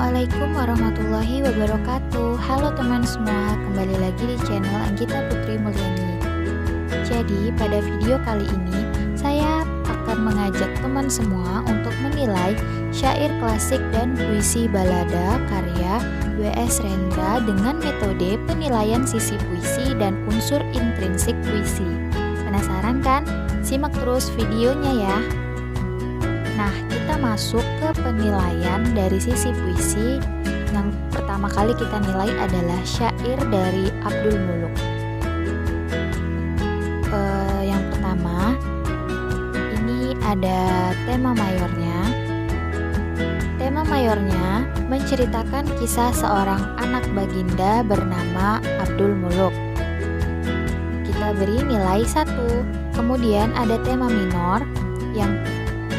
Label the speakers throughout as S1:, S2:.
S1: Assalamualaikum warahmatullahi wabarakatuh. Halo teman semua, kembali lagi di channel Anggita Putri Mulyani. Jadi pada video kali ini saya akan mengajak teman semua untuk menilai syair klasik dan puisi balada karya W.S. Rendra dengan metode penilaian sisi puisi dan unsur intrinsik puisi. Penasaran kan? Simak terus videonya ya. Nah, kita masuk ke penilaian dari sisi puisi. Yang pertama kali kita nilai adalah syair dari Abdul Muluk. Yang pertama, ini ada tema mayornya. Tema mayornya menceritakan kisah seorang anak baginda bernama Abdul Muluk. Kita beri nilai 1. Kemudian ada tema minor, yang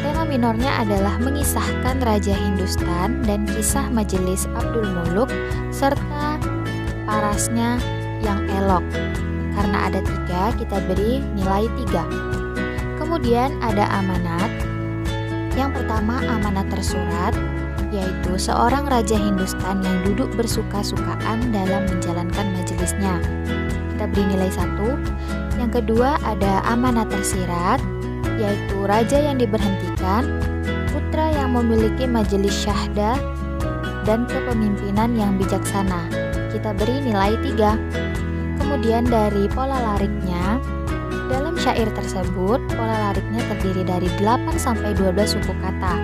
S1: tema minornya adalah mengisahkan Raja Hindustan dan kisah majelis Abdul Muluk serta parasnya yang elok. Karena ada 3, kita beri nilai 3. Kemudian ada amanat. Yang pertama amanat tersurat, yaitu seorang Raja Hindustan yang duduk bersuka-sukaan dalam menjalankan majelisnya. Kita beri nilai 1. Yang kedua ada amanat tersirat, yaitu raja yang diberhentikan, putra yang memiliki majelis syahda, dan kepemimpinan yang bijaksana. Kita beri nilai 3. Kemudian dari pola lariknya, dalam syair tersebut pola lariknya terdiri dari 8-12 suku kata,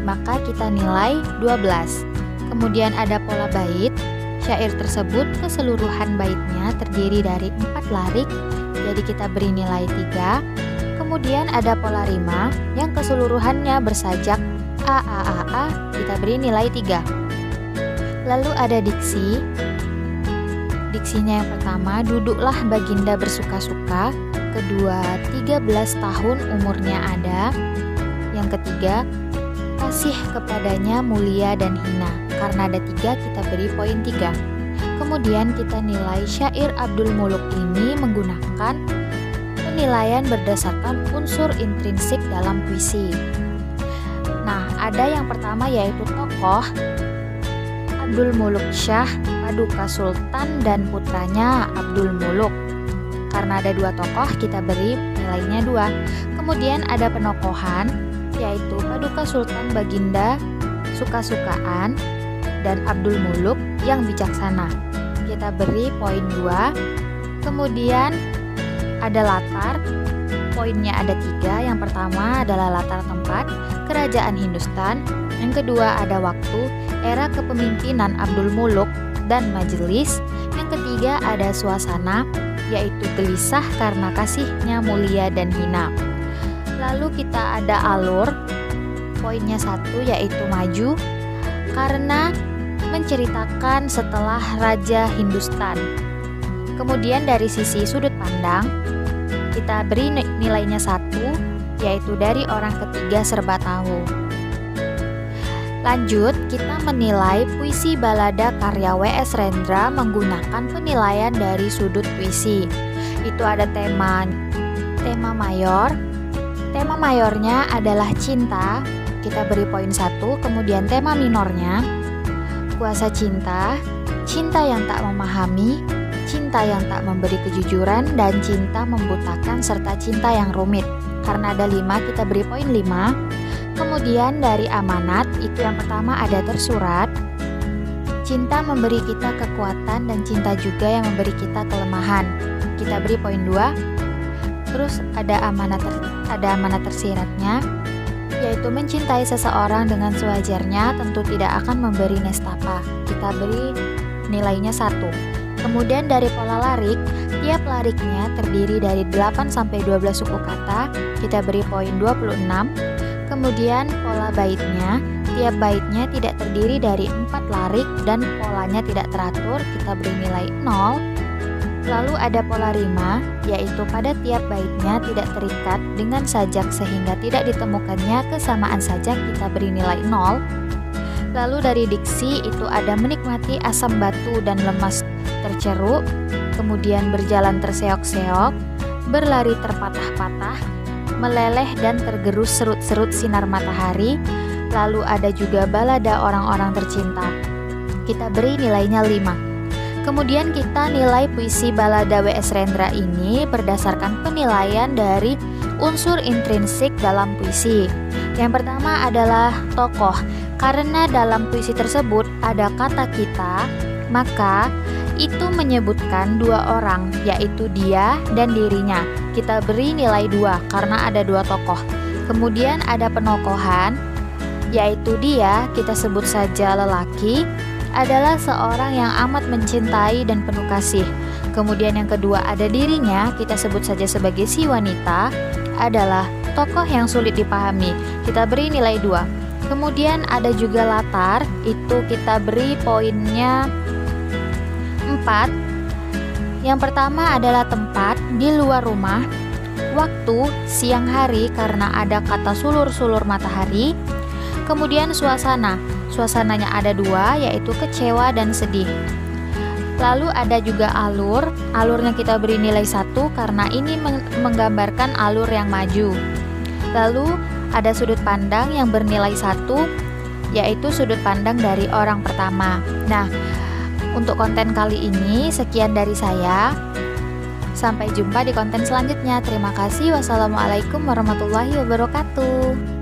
S1: maka kita nilai 12. Kemudian ada pola bait. Syair tersebut keseluruhan baitnya terdiri dari 4 larik, jadi kita beri nilai 3. Kemudian ada pola rima yang keseluruhannya bersajak a, kita beri nilai 3. Lalu ada diksi. Diksinya yang pertama, duduklah baginda bersuka-suka. Kedua, 13 tahun umurnya ada. Yang ketiga, kasih kepadanya mulia dan hina. Karena ada 3, kita beri poin 3. Kemudian kita nilai syair Abdul Muluk ini menggunakan penilaian berdasarkan unsur intrinsik dalam puisi. Nah, ada yang pertama yaitu tokoh Abdul Muluk Syah, Paduka Sultan dan putranya Abdul Muluk. Karena ada 2 tokoh, kita beri nilainya 2. Kemudian ada penokohan, yaitu Paduka Sultan Baginda suka-sukaan dan Abdul Muluk yang bijaksana. Kita beri poin 2. Kemudian ada latar, poinnya ada 3. Yang pertama adalah latar tempat, kerajaan Hindustan. Yang kedua ada waktu, era kepemimpinan Abdul Muluk dan majelis. Yang ketiga ada suasana, yaitu gelisah karena kasihnya mulia dan hina. Lalu kita ada alur, poinnya 1 yaitu maju, karena menceritakan setelah Raja Hindustan. Kemudian dari sisi sudut pandang, kita beri nilainya 1, yaitu dari orang ketiga serba tahu. Lanjut, kita menilai puisi balada karya W.S. Rendra menggunakan penilaian dari sudut puisi. Itu ada tema mayor. Tema mayornya adalah cinta, kita beri poin 1. Kemudian tema minornya kuasa cinta, cinta yang tak memahami, cinta yang tak memberi kejujuran, dan cinta membutakan, serta cinta yang rumit. Karena ada 5, kita beri poin 5. Kemudian dari amanat, itu yang pertama ada tersurat. Cinta memberi kita kekuatan dan cinta juga yang memberi kita kelemahan. Kita beri poin 2. Terus ada amanat tersiratnya, yaitu mencintai seseorang dengan sewajarnya tentu tidak akan memberi nestapa. Kita beri nilainya 1. Kemudian dari pola larik, tiap lariknya terdiri dari 8-12 suku kata, kita beri poin 26. Kemudian pola baitnya, tiap baitnya tidak terdiri dari 4 larik dan polanya tidak teratur, kita beri nilai 0. Lalu ada pola rima, yaitu pada tiap baitnya tidak terikat dengan sajak sehingga tidak ditemukannya kesamaan sajak, kita beri nilai 0. Lalu dari diksi itu ada menikmati asam batu dan lemas terceruk, kemudian berjalan terseok-seok, berlari terpatah-patah, meleleh dan tergerus serut-serut sinar matahari, Lalu ada juga balada orang-orang tercinta. Kita beri nilainya 5. Kemudian kita nilai puisi balada W.S. Rendra ini berdasarkan penilaian dari unsur intrinsik dalam puisi. Yang pertama adalah tokoh. Karena dalam puisi tersebut ada kata kita, maka itu menyebutkan 2 orang, yaitu dia dan dirinya. Kita beri nilai 2 karena ada 2 tokoh. Kemudian ada penokohan, yaitu dia, kita sebut saja lelaki, adalah seorang yang amat mencintai dan penuh kasih. Kemudian yang kedua ada dirinya, kita sebut saja sebagai si wanita, adalah tokoh yang sulit dipahami. Kita beri nilai 2. Kemudian ada juga latar, itu kita beri poinnya 4. Yang pertama adalah tempat, di luar rumah. Waktu, siang hari karena ada kata sulur-sulur matahari. Kemudian suasana, suasananya ada 2, yaitu kecewa dan sedih. Lalu ada juga alur, alurnya kita beri nilai 1 karena ini menggambarkan alur yang maju. Lalu ada sudut pandang yang bernilai 1, yaitu sudut pandang dari orang pertama. Nah, untuk konten kali ini sekian dari saya. Sampai jumpa di konten selanjutnya. Terima kasih. Wassalamualaikum warahmatullahi wabarakatuh.